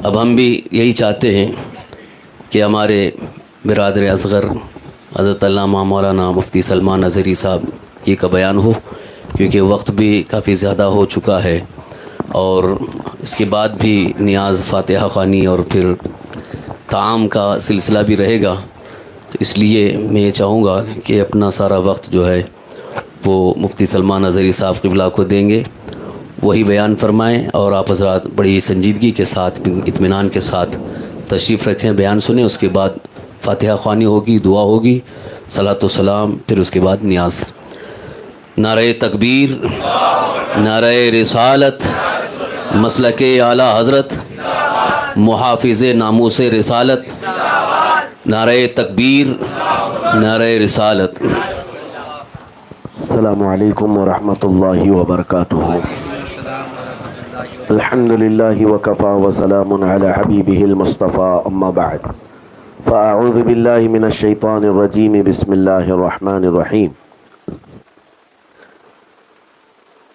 اب ہم بھی یہی چاہتے ہیں کہ ہمارے برادر اصغر حضرت علامہ مولانا مفتی سلمان اظہری صاحب یہ کا بیان ہو، کیونکہ وقت بھی کافی زیادہ ہو چکا ہے اور اس کے بعد بھی نیاز فاتحہ خوانی اور پھر طعام کا سلسلہ بھی رہے گا. تو اس لیے میں یہ چاہوں گا کہ اپنا سارا وقت جو ہے وہ مفتی سلمان اظہری صاحب قبلہ کو دیں گے، وہی بیان فرمائیں اور آپ حضرات بڑی سنجیدگی کے ساتھ اطمینان کے ساتھ تشریف رکھیں، بیان سنیں. اس کے بعد فاتحہ خوانی ہوگی، دعا ہوگی، صلاۃ و سلام، پھر اس کے بعد نیاز. نعرہ تکبیر، نعرہ رسالت، مسلک اعلیٰ حضرت، محافظ ناموس رسالت، نعرہ تکبیر، نعرہ رسالت. السلام علیکم ورحمۃ اللہ وبرکاتہ. الحمد للہ وکفا وسلام علی حبیبہ المصطفیٰ، اما بعد فاعوذ باللہ من الشیطان الرجیم، بسم اللہ الرحمن الرحیم.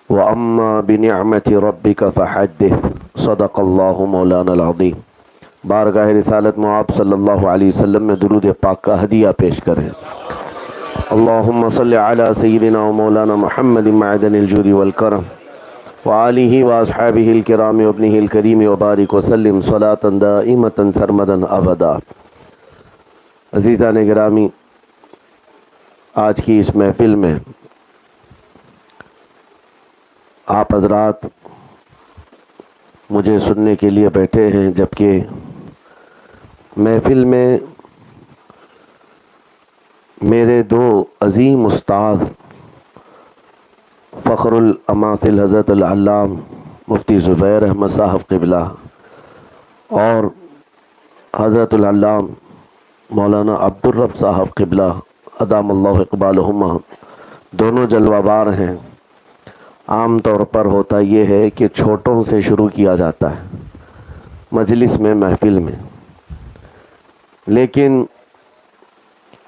وَأَمَّا بِنِعْمَةِ رَبِّكَ فَحَدِّثْ، صدق اللہ مولانا العظیم. بارگاہ رسالت میں آپ صلی اللہ علیہ وسلم میں درود پاک کا ہدیہ پیش کریں. اللہم صلی علی سیدنا و مولانا محمد معدن الجود والکرم وآلہ واصحابہ الکرام وابنہ الکریم وبارک وسلم صلاة دائمة سرمدا ابدا. عزیزان گرامی، آج کی اس محفل میں آپ حضرات مجھے سننے کے لیے بیٹھے ہیں، جبکہ محفل میں میرے دو عظیم استاد فخر الاماثل حضرت العلام مفتی زبیر احمد صاحب قبلہ اور حضرت العلام مولانا عبدالرب صاحب قبلہ ادام اللہ اقبالہما دونوں جلوہ بار ہیں. عام طور پر ہوتا یہ ہے کہ چھوٹوں سے شروع کیا جاتا ہے مجلس میں، محفل میں، لیکن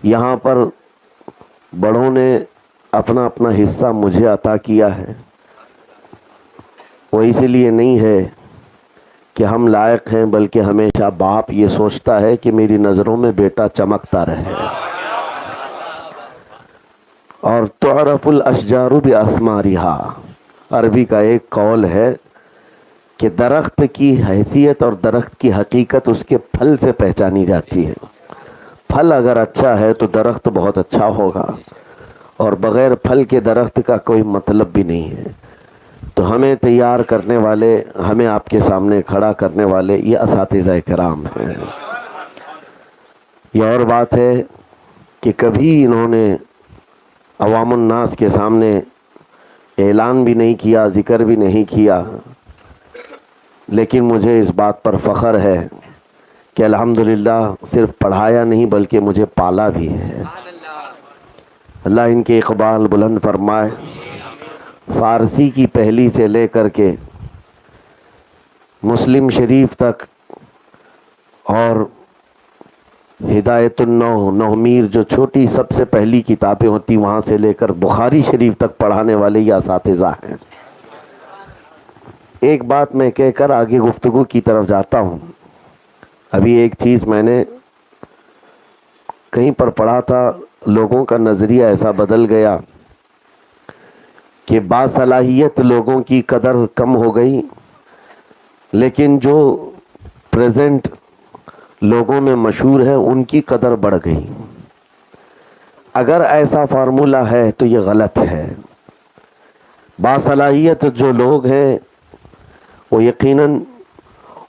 یہاں پر بڑوں نے اپنا اپنا حصہ مجھے عطا کیا ہے. وہ اسی لیے نہیں ہے کہ ہم لائق ہیں، بلکہ ہمیشہ باپ یہ سوچتا ہے کہ میری نظروں میں بیٹا چمکتا رہے. اور تعرف الاشجار باسمارہا، عربی کا ایک قول ہے کہ درخت کی حیثیت اور درخت کی حقیقت اس کے پھل سے پہچانی جاتی ہے. پھل اگر اچھا ہے تو درخت بہت اچھا ہوگا، اور بغیر پھل کے درخت کا کوئی مطلب بھی نہیں ہے. تو ہمیں تیار کرنے والے، ہمیں آپ کے سامنے کھڑا کرنے والے یہ اساتذہ کرام ہیں. یہ اور بات ہے کہ کبھی انہوں نے عوام الناس کے سامنے اعلان بھی نہیں کیا، ذکر بھی نہیں کیا، لیکن مجھے اس بات پر فخر ہے کہ الحمدللہ صرف پڑھایا نہیں بلکہ مجھے پالا بھی ہے. اللہ ان کے اقبال بلند فرمائے. فارسی کی پہلی سے لے کر کے مسلم شریف تک اور ہدایت النو میر جو چھوٹی سب سے پہلی کتابیں ہوتی وہاں سے لے کر بخاری شریف تک پڑھانے والے یہ اساتذہ ہیں. ایک بات میں کہہ کر آگے گفتگو کی طرف جاتا ہوں. ابھی ایک چیز میں نے کہیں پر پڑھا تھا، لوگوں کا نظریہ ایسا بدل گیا کہ باصلاحیت لوگوں کی قدر کم ہو گئی، لیکن جو پریزنٹ لوگوں میں مشہور ہے ان کی قدر بڑھ گئی. اگر ایسا فارمولہ ہے تو یہ غلط ہے. باصلاحیت جو لوگ ہیں وہ یقیناً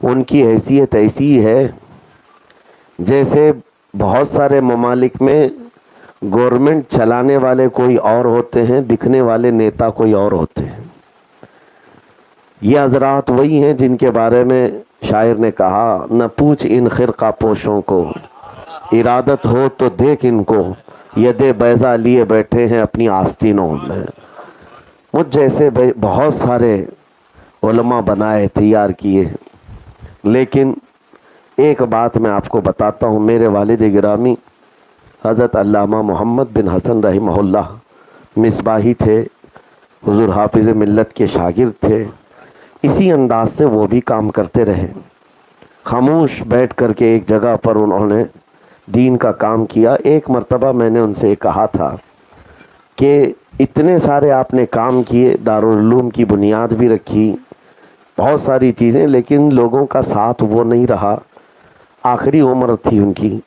ان کی حیثیت ایسی ہے جیسے بہت سارے ممالک میں گورنمنٹ چلانے والے کوئی اور ہوتے ہیں، دکھنے والے نیتا کوئی اور ہوتے ہیں. یہ حضرات وہی ہیں جن کے بارے میں شاعر نے کہا، نہ پوچھ ان خرقہ پوشوں کو، ارادت ہو تو دیکھ ان کو، ید بیضا لیے بیٹھے ہیں اپنی آستینوں میں. مجھ جیسے بہت سارے علماء بنائے، تیار کیے، لیکن ایک بات میں آپ کو بتاتا ہوں. میرے والد گرامی حضرت علامہ محمد بن حسن رحمہ اللہ مصباحی تھے، حضور حافظ ملت کے شاگرد تھے. اسی انداز سے وہ بھی کام کرتے رہے. خاموش بیٹھ کر کے ایک جگہ پر انہوں نے دین کا کام کیا. ایک مرتبہ میں نے ان سے کہا تھا کہ اتنے سارے آپ نے کام کیے, دارالعلوم کی بنیاد بھی رکھی, بہت ساری چیزیں, لیکن لوگوں کا ساتھ وہ نہیں رہا. آخری عمر تھی ان کی,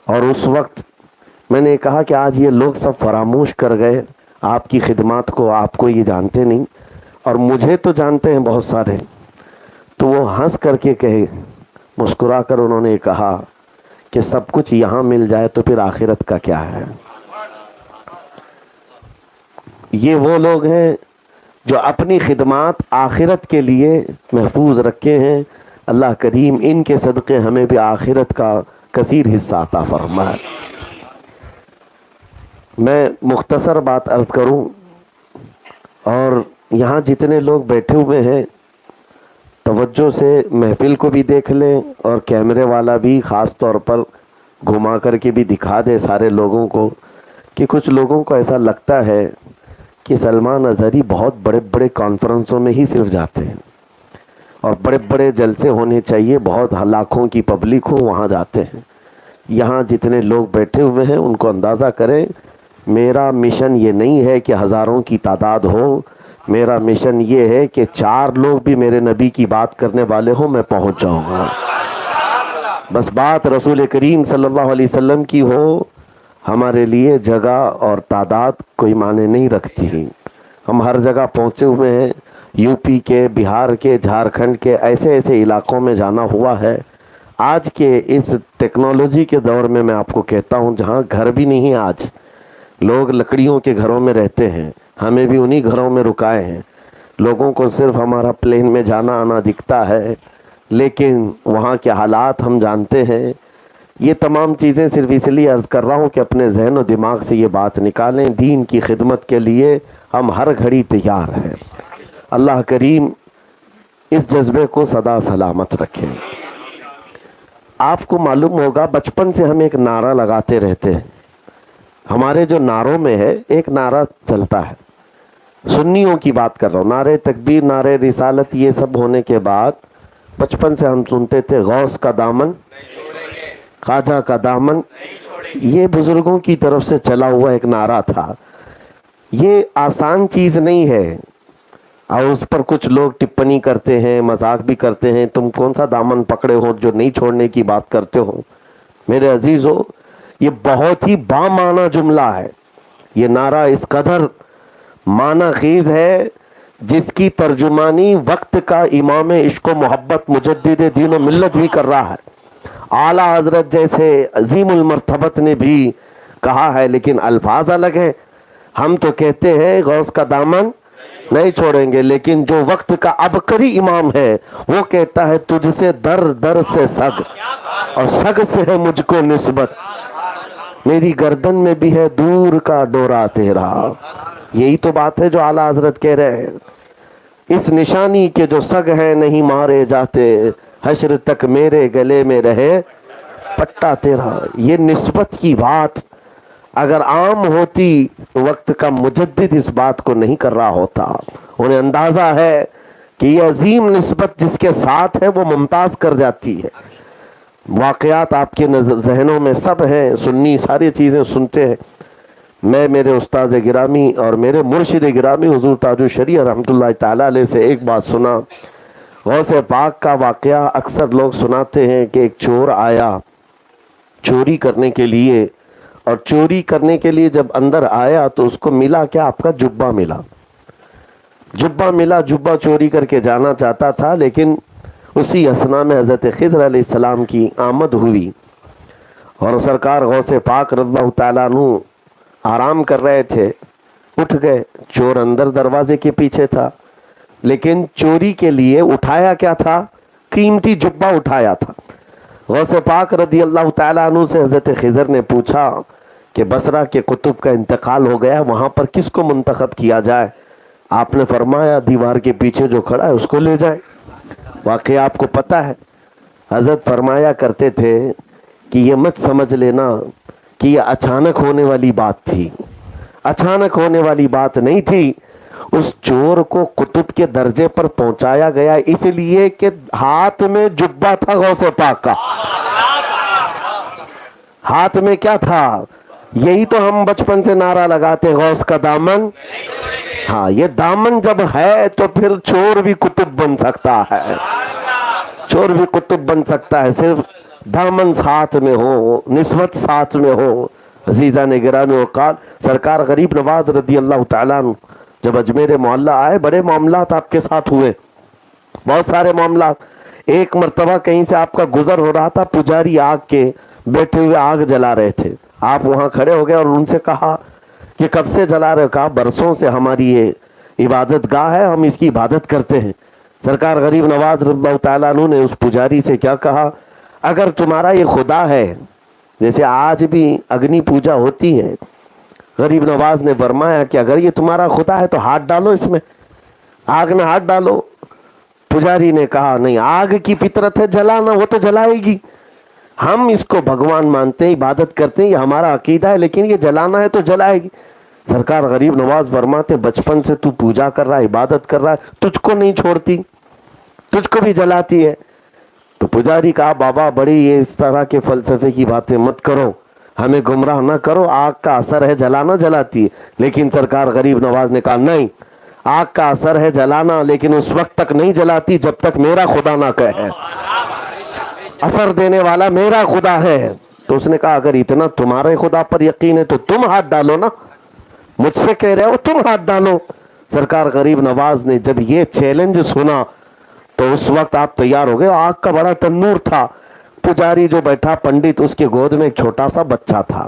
اور اس وقت میں نے کہا کہ آج یہ لوگ سب فراموش کر گئے آپ کی خدمات کو. آپ کو یہ جانتے نہیں, اور مجھے تو جانتے ہیں بہت سارے. تو وہ ہنس کر کے کہے, مسکرا کر انہوں نے کہا کہ سب کچھ یہاں مل جائے تو پھر آخرت کا کیا ہے. یہ وہ لوگ ہیں جو اپنی خدمات آخرت کے لیے محفوظ رکھے ہیں. اللہ کریم ان کے صدقے ہمیں بھی آخرت کا کثیر حصہ عطا فرمائے. میں مختصر بات عرض کروں, اور یہاں جتنے لوگ بیٹھے ہوئے ہیں توجہ سے محفل کو بھی دیکھ لیں, اور کیمرے والا بھی خاص طور پر گھما کر کے بھی دکھا دے سارے لوگوں کو, کہ کچھ لوگوں کو ایسا لگتا ہے کہ سلمان اظہری بہت بڑے بڑے کانفرنسوں میں ہی صرف جاتے ہیں, اور بڑے بڑے جلسے ہونے چاہیے, بہت لاکھوں کی پبلک ہو وہاں جاتے ہیں. یہاں جتنے لوگ بیٹھے ہوئے ہیں ان کو اندازہ کریں, میرا مشن یہ نہیں ہے کہ ہزاروں کی تعداد ہو. میرا مشن یہ ہے کہ 4 لوگ بھی میرے نبی کی بات کرنے والے ہوں, میں پہنچ جاؤں گا. بس بات رسول کریم صلی اللہ علیہ وسلم کی ہو, ہمارے لیے جگہ اور تعداد کوئی معنی نہیں رکھتی. ہم ہر جگہ پہنچے ہوئے ہیں, یو پی کے, بہار کے, جھارکھنڈ کے, ایسے ایسے علاقوں میں جانا ہوا ہے. آج کے اس ٹیکنالوجی کے دور میں آپ کو کہتا ہوں, جہاں گھر بھی نہیں, آج لوگ لکڑیوں کے گھروں میں رہتے ہیں, ہمیں بھی انہی گھروں میں رکائے ہیں. لوگوں کو صرف ہمارا پلین میں جانا آنا دکھتا ہے, لیکن وہاں کے حالات ہم جانتے ہیں. یہ تمام چیزیں صرف اس لیے عرض کر رہا ہوں کہ اپنے ذہن و دماغ سے یہ بات نکالیں, دین کی خدمت کے لیے ہم ہر گھڑی تیار ہیں. اللہ کریم اس جذبے کو سدا سلامت رکھے. آپ کو معلوم ہوگا بچپن سے ہم ایک نعرہ لگاتے رہتے ہیں. ہمارے جو نعروں میں ہے ایک نعرہ چلتا ہے, سنیوں کی بات کر رہا ہوں, نعرے تکبیر, نعرے رسالت, یہ سب ہونے کے بعد بچپن سے ہم سنتے تھے غوث کا دامن, خواجہ کا دامن. یہ بزرگوں کی طرف سے چلا ہوا ایک نعرہ تھا. یہ آسان چیز نہیں ہے, اور اس پر کچھ لوگ ٹپنی کرتے ہیں, مذاق بھی کرتے ہیں, تم کون سا دامن پکڑے ہو جو نہیں چھوڑنے کی بات کرتے ہو. میرے عزیزو, یہ بہت ہی بامعنی جملہ ہے. یہ نعرہ اس قدر معنی خیز ہے جس کی ترجمانی وقت کا امام عشق و محبت مجدد دین و ملت بھی کر رہا ہے. اعلیٰ حضرت جیسے عظیم المرتبت نے بھی کہا ہے, لیکن الفاظ الگ ہیں. ہم تو کہتے ہیں غوث کا دامن نہیں چھوڑیں گے, لیکن جو وقت کا عبقری امام ہے وہ کہتا ہے تجھ سے در در سے سگ, اور سگ سے ہے مجھ کو نسبت, میری گردن میں بھی ہے دور کا ڈورا تیرا. یہی تو بات ہے جو اعلیٰ حضرت کہہ رہے ہیں. اس نشانی کے جو سگ ہیں نہیں مارے جاتے, حشر تک میرے گلے میں رہے پٹا تیرا. یہ نسبت کی بات اگر عام ہوتی تو وقت کا مجدد اس بات کو نہیں کر رہا ہوتا. انہیں اندازہ ہے کہ یہ عظیم نسبت جس کے ساتھ ہے وہ ممتاز کر جاتی ہے. واقعات آپ کے ذہنوں میں سب ہیں, سنی ساری چیزیں سنتے ہیں. میں میرے استاد گرامی اور میرے مرشد گرامی حضور تاج الشریعہ رحمۃ اللہ تعالیٰ علیہ سے ایک بات سنا. غوث پاک کا واقعہ اکثر لوگ سناتے ہیں کہ ایک چور آیا چوری کرنے کے لیے, اور چوری کرنے کے لیے جب اندر آیا تو اس کو ملا کیا, آپ کا جبہ ملا. جبہ ملا, جبہ چوری کر کے جانا چاہتا تھا, لیکن اسی اسنا میں حضرت خضر علیہ السلام کی آمد ہوئی, اور سرکار غوث پاک رضی اللہ تعالیٰ عنہ آرام کر رہے تھے. اٹھ گئے, چور اندر دروازے کے پیچھے تھا, لیکن چوری کے لیے اٹھایا کیا تھا, قیمتی جبہ اٹھایا تھا. غوث پاک رضی اللہ تعالیٰ عنہ سے حضرت خضر نے پوچھا کہ بصرہ کے قطب کا انتقال ہو گیا, وہاں پر کس کو منتخب کیا جائے؟ آپ نے فرمایا دیوار کے پیچھے جو کھڑا ہے اس کو لے جائے. واقعہ آپ کو پتہ ہے, حضرت فرمایا کرتے تھے کہ یہ مت سمجھ لینا کہ یہ اچانک ہونے والی بات تھی. اچانک ہونے والی بات نہیں تھی. اس چور کو قطب کے درجے پر پہنچایا گیا اس لیے کہ ہاتھ میں جبہ تھا غوث پاک کا. ہاتھ میں کیا تھا؟ یہی تو ہم بچپن سے نعرہ لگاتے، غوث کا دامن. ہاں، یہ دامن جب ہے تو پھر چور بھی قطب بن سکتا ہے، چور بھی قطب بن سکتا ہے، صرف دامن ساتھ میں ہو، نسبت ساتھ میں ہو. عزیزان گرامی اوقات، سرکار غریب نواز رضی اللہ تعالیٰ عنہ جب اجمیر معلیٰ آئے، بڑے معاملات آپ کے ساتھ ہوئے، بہت سارے معاملات. ایک مرتبہ کہیں سے آپ کا گزر ہو رہا تھا، پجاری آگ کے بیٹھے ہوئے آگ جلا رہے تھے. آپ وہاں کھڑے ہو گئے اور ان سے کہا کہ کب سے جلا رہے ہو؟ کہا برسوں سے ہماری یہ عبادت گاہ ہے، ہم اس کی عبادت کرتے ہیں. سرکار غریب نواز رضی اللہ تعالیٰ عنہ نے اس پجاری سے کیا کہا؟ اگر تمہارا یہ خدا ہے، جیسے آج بھی اگنی پوجا ہوتی ہے، غریب نواز نے فرمایا کہ اگر یہ تمہارا خدا ہے تو ہاتھ ڈالو اس میں، آگ میں ہاتھ ڈالو. پجاری نے کہا نہیں، آگ کی فطرت ہے جلانا، وہ تو جلائے گی. ہم اس کو بھگوان مانتے ہیں، عبادت کرتے ہیں، یہ ہمارا عقیدہ ہے، لیکن یہ جلانا ہے تو جلائے گی. سرکار غریب نواز فرماتے بچپن سے تو پوجا کر رہا ہے، عبادت کر رہا ہے، تجھ کو نہیں چھوڑتی، تجھ کو بھی جلاتی ہے. تو پجاری کہا بابا بڑی یہ اس طرح کے فلسفے کی باتیں مت کرو، ہمیں گمراہ نہ کرو، آگ کا اثر ہے جلانا، جلاتی ہے. لیکن سرکار غریب نواز نے کہا نہیں، آگ کا اثر ہے جلانا، لیکن اس وقت تک نہیں جلاتی جب تک میرا خدا نہ کہے. اثر دینے والا میرا خدا ہے. تو اس نے کہا اگر اتنا تمہارے خدا پر یقین ہے تو تم ہاتھ ڈالو نا، مجھ سے کہہ رہے ہو تم ہاتھ ڈالو. سرکار غریب نواز نے جب یہ چیلنج سنا تو اس وقت آپ تیار ہو گئے. آگ کا بڑا تنور تھا. پجاری جو بیٹھا پنڈت، اس کے گود میں ایک چھوٹا سا بچہ تھا،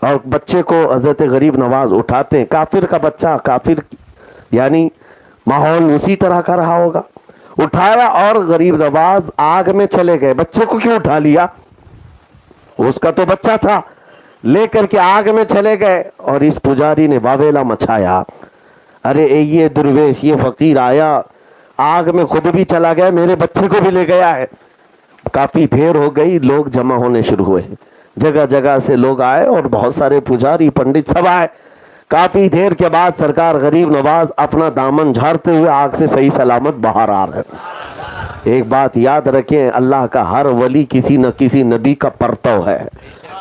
اور بچے کو حضرت غریب نواز اٹھاتے ہیں. کافر کا بچہ، کافر یعنی ماحول اسی طرح کا رہا ہوگا. اٹھایا اور غریب نواز آگ میں چلے گئے. بچے کو کیوں اٹھا لیا؟ اس کا تو بچہ تھا. لے کر کے آگ میں چلے گئے اور اس پجاری نے واویلا مچایا. ارے یہ درویش، یہ فقیر آیا، آگ میں خود بھی چلا گیا، میرے بچے کو بھی لے گیا ہے. کافی دیر ہو گئی، لوگ جمع ہونے شروع ہوئے، جگہ جگہ سے لوگ آئے اور بہت سارے پجاری پنڈت سب آئے. کافی دیر کے بعد سرکار غریب نواز اپنا دامن جھاڑتے ہوئے آگ سے صحیح سلامت باہر آ رہے. ایک بات یاد رکھیں، اللہ کا ہر ولی کسی نہ کسی نبی کا پرتو ہے.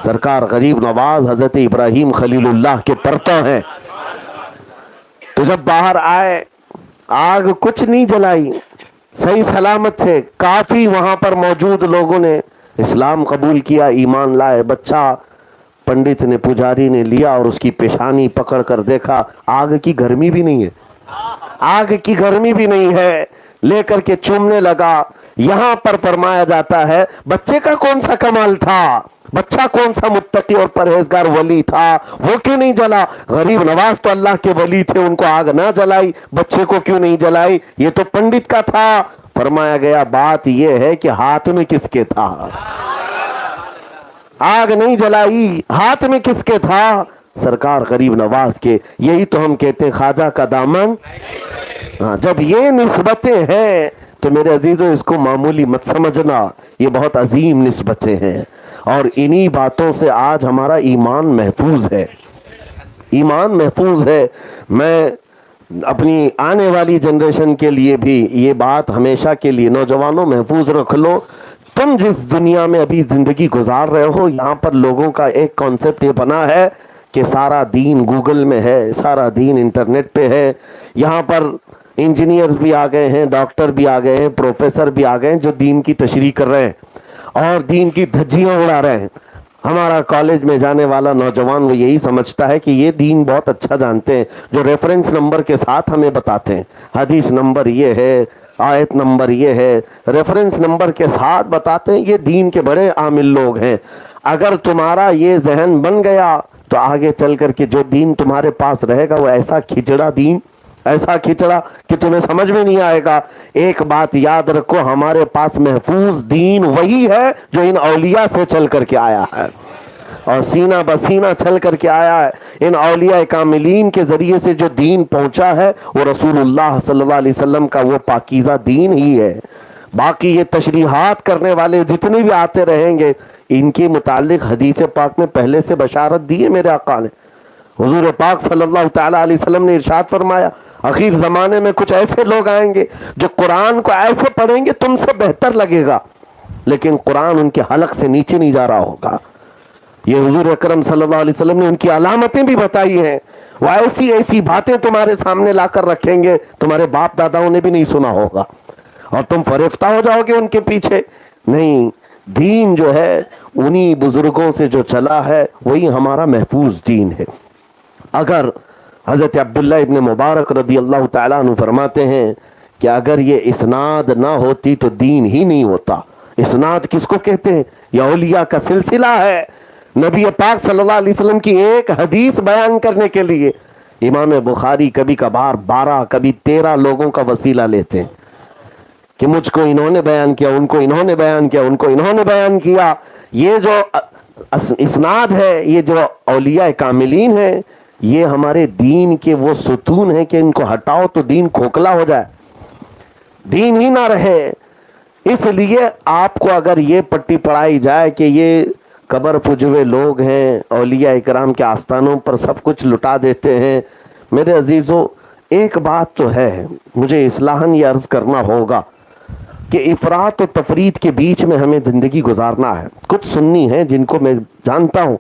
سرکار غریب نواز حضرت ابراہیم خلیل اللہ کے پرتو ہیں. تو جب باہر آئے، آگ کچھ نہیں جلائی، صحیح سلامت تھے. کافی وہاں پر موجود لوگوں نے اسلام قبول کیا، ایمان لائے. بچہ پنڈت نے، پجاری نے لیا اور اس کی پیشانی پکڑ کر دیکھا، آگ کی گرمی بھی نہیں ہے، آگ کی گرمی بھی نہیں ہے. لے کر کے چومنے لگا. یہاں پر فرمایا جاتا ہے بچے کا کون سا کمال تھا، بچہ کون سا متقی اور پرہیزگار ولی تھا، وہ کیوں نہیں جلا؟ غریب نواز تو اللہ کے ولی تھے، ان کو آگ نہ جلائی، بچے کو کیوں نہیں جلائی؟ یہ تو پنڈت کا تھا. فرمایا گیا بات یہ ہے کہ ہاتھ میں کس کے تھا؟ آگ نہیں جلائی، ہاتھ میں کس کے تھا؟ سرکار غریب نواز کے. یہی تو ہم کہتے ہیں خواجہ کا دامن. ہاں، جب یہ نسبتیں ہیں تو میرے عزیزوں اس کو معمولی مت سمجھنا، یہ بہت عظیم نسبتیں ہیں. اور انہی باتوں سے آج ہمارا ایمان محفوظ ہے، ایمان محفوظ ہے. میں اپنی آنے والی جنریشن کے لیے بھی یہ بات ہمیشہ کے لیے، نوجوانوں محفوظ رکھ لو. تم جس دنیا میں ابھی زندگی گزار رہے ہو، یہاں پر لوگوں کا ایک کانسیپٹ یہ بنا ہے کہ سارا دین گوگل میں ہے، سارا دین انٹرنیٹ پہ ہے. یہاں پر انجینئرز بھی آ گئے ہیں، ڈاکٹر بھی آ گئے ہیں، پروفیسر بھی آ گئے ہیں جو دین کی تشریح کر رہے ہیں اور دین کی دھجیاں اڑا رہے ہیں. ہمارا کالج میں جانے والا نوجوان وہ یہی سمجھتا ہے کہ یہ دین بہت اچھا جانتے ہیں، جو ریفرنس نمبر کے ساتھ ہمیں بتاتے ہیں، حدیث نمبر یہ ہے، آیت نمبر یہ ہے، ریفرنس نمبر کے ساتھ بتاتے ہیں. یہ دین کے بڑے عامل لوگ ہیں. اگر تمہارا یہ ذہن بن گیا تو آگے چل کر کے جو دین تمہارے پاس رہے گا وہ ایسا کھچڑا دین، ایسا کھچڑا کہ تمہیں سمجھ میں نہیں آئے گا. ایک بات یاد رکھو، ہمارے پاس محفوظ دین وہی ہے جو ان اولیاء سے چل کر کے آیا ہے اور سینہ بسینہ چل کر کے آیا ہے. ان اولیاء کاملین کے ذریعے سے جو دین پہنچا ہے وہ رسول اللہ صلی اللہ علیہ وسلم کا وہ پاکیزہ دین ہی ہے. باقی یہ تشریحات کرنے والے جتنے بھی آتے رہیں گے، ان کے متعلق حدیث پاک میں پہلے سے بشارت دی ہے میرے آقا نے. حضور پاک صلی اللہ تعالیٰ علیہ وسلم نے ارشاد فرمایا اخیر زمانے میں کچھ ایسے لوگ آئیں گے جو قرآن کو ایسے پڑھیں گے تم سے بہتر لگے گا، لیکن قرآن ان کے حلق سے نیچے نہیں جا رہا ہوگا۔ یہ حضور اکرم صلی اللہ علیہ وسلم نے ان کی علامتیں بھی بتائی ہیں، وہ ایسی ایسی باتیں تمہارے سامنے لا کر رکھیں گے تمہارے باپ داداؤں نے بھی نہیں سنا ہوگا، اور تم فریفتہ ہو جاؤ گے ان کے پیچھے۔ نہیں، دین جو ہے انہی بزرگوں سے جو چلا ہے وہی ہمارا محفوظ دین ہے۔ اگر حضرت عبداللہ ابن مبارک رضی اللہ تعالیٰ عنہ فرماتے ہیں کہ اگر یہ اسناد نہ ہوتی تو دین ہی نہیں ہوتا۔ اسناد کس کو کہتے ہیں؟ یہ اولیاء کا سلسلہ ہے۔ نبی پاک صلی اللہ علیہ وسلم کی ایک حدیث بیان کرنے کے لیے امام بخاری کبھی کبھار 12 کبھی 13 لوگوں کا وسیلہ لیتے ہیں کہ مجھ کو انہوں نے بیان کیا، ان کو انہوں نے بیان کیا، ان کو انہوں نے بیان کیا۔ یہ جو اسناد ہے، یہ جو اولیاء کاملین ہیں، یہ ہمارے دین کے وہ ستون ہیں کہ ان کو ہٹاؤ تو دین کھوکھلا ہو جائے، دین ہی نہ رہے۔ اس لیے آپ کو اگر یہ پٹی پڑھائی جائے کہ یہ قبر پجوے لوگ ہیں، اولیاء اکرام کے آستانوں پر سب کچھ لٹا دیتے ہیں، میرے عزیزو ایک بات تو ہے، مجھے اصلاحاً یہ عرض کرنا ہوگا کہ افراط و تفریط کے بیچ میں ہمیں زندگی گزارنا ہے۔ کچھ سنی ہیں جن کو میں جانتا ہوں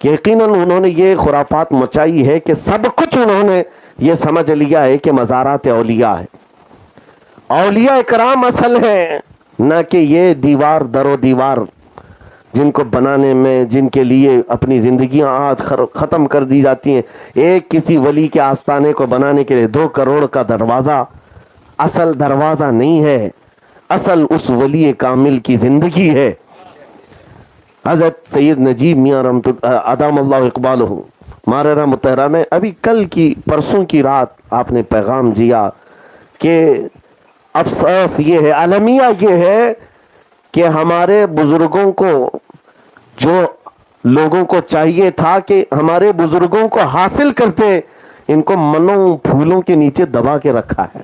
کہ یقیناً انہوں نے یہ خرافات مچائی ہے کہ سب کچھ انہوں نے یہ سمجھ لیا ہے کہ مزارات اولیاء ہے۔ اولیاء کرام اصل ہیں، نہ کہ یہ دیوار در و دیوار جن کو بنانے میں، جن کے لیے اپنی زندگیاں آج ختم کر دی جاتی ہیں۔ ایک کسی ولی کے آستانے کو بنانے کے لیے 2 کروڑ کا دروازہ اصل دروازہ نہیں ہے، اصل اس ولی کامل کی زندگی ہے۔ حضرت سید نجیب میاں رحمۃ ادام اللہ اقبالہ ماررہ مطہرہ میں ابھی کل کی پرسوں کی رات آپ نے پیغام دیا کہ افسوس یہ ہے، المیہ یہ ہے کہ ہمارے بزرگوں کو، جو لوگوں کو چاہیے تھا کہ ہمارے بزرگوں کو حاصل کرتے، ان کو منوں پھولوں کے نیچے دبا کے رکھا ہے۔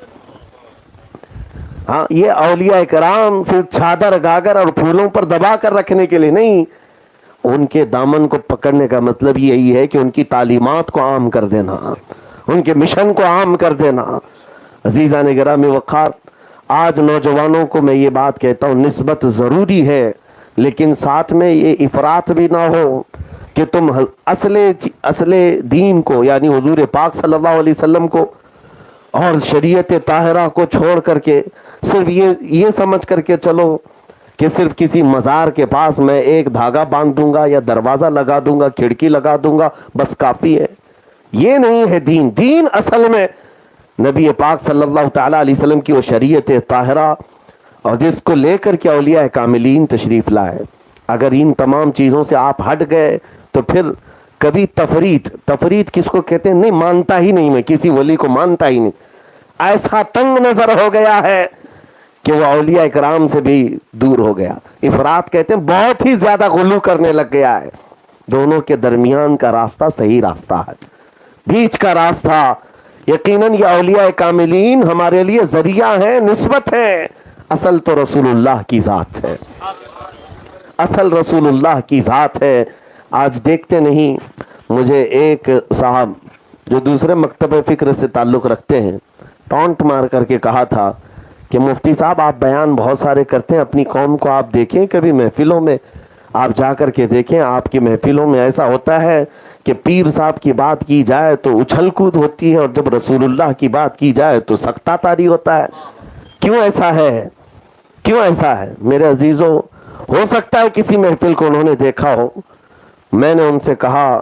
ہاں، یہ اولیاء کرام صرف چادر گاگر اور پھولوں پر دبا کر رکھنے کے لیے نہیں، ان کے دامن کو پکڑنے کا مطلب یہی ہے کہ ان کی تعلیمات کو عام کر دینا، ان کے مشن کو عام کر دینا۔ عزیزان گرامی وقار، آج نوجوانوں کو میں یہ بات کہتا ہوں، نسبت ضروری ہے لیکن ساتھ میں یہ افراط بھی نہ ہو کہ تم اصل دین کو یعنی حضور پاک صلی اللہ علیہ وسلم کو اور شریعت طاہرہ کو چھوڑ کر کے صرف یہ سمجھ کر کے چلو کہ صرف کسی مزار کے پاس میں ایک دھاگا باندھ دوں گا یا دروازہ لگا دوں گا، کھڑکی لگا دوں گا، بس کافی ہے۔ یہ نہیں ہے دین۔ دین اصل میں نبی پاک صلی اللہ تعالیٰ علیہ وسلم کی وہ شریعت طاہرہ اور جس کو لے کر کے اولیاء کاملین تشریف لائے۔ اگر ان تمام چیزوں سے آپ ہٹ گئے تو پھر کبھی تفریط کس کو کہتے ہیں؟ نہیں مانتا ہی نہیں، میں کسی ولی کو مانتا ہی نہیں، ایسا تنگ نظر ہو گیا ہے کہ وہ اولیاء کرام سے بھی دور ہو گیا۔ افراط کہتے ہیں بہت ہی زیادہ غلو کرنے لگ گیا ہے۔ دونوں کے درمیان کا راستہ صحیح راستہ ہے، بیچ کا راستہ۔ یقیناً یہ اولیاء کاملین ہمارے لیے ذریعہ ہیں، نسبت ہے، اصل تو رسول اللہ کی ذات ہے، اصل رسول اللہ کی ذات ہے۔ آج دیکھتے نہیں، مجھے ایک صاحب جو دوسرے مکتب فکر سے تعلق رکھتے ہیں ٹونٹ مار کر کے کہا تھا کہ مفتی صاحب آپ بیان بہت سارے کرتے ہیں، اپنی قوم کو آپ دیکھیں، کبھی محفلوں میں آپ جا کر کے دیکھیں، آپ کی محفلوں میں ایسا ہوتا ہے کہ پیر صاحب کی بات کی جائے تو اچھل کود ہوتی ہے اور جب رسول اللہ کی بات کی جائے تو سکتہ طاری ہوتا ہے۔ کیوں ایسا ہے؟ کیوں ایسا ہے میرے عزیزوں؟ ہو سکتا ہے کسی محفل کو انہوں نے دیکھا ہو، میں نے ان سے کہا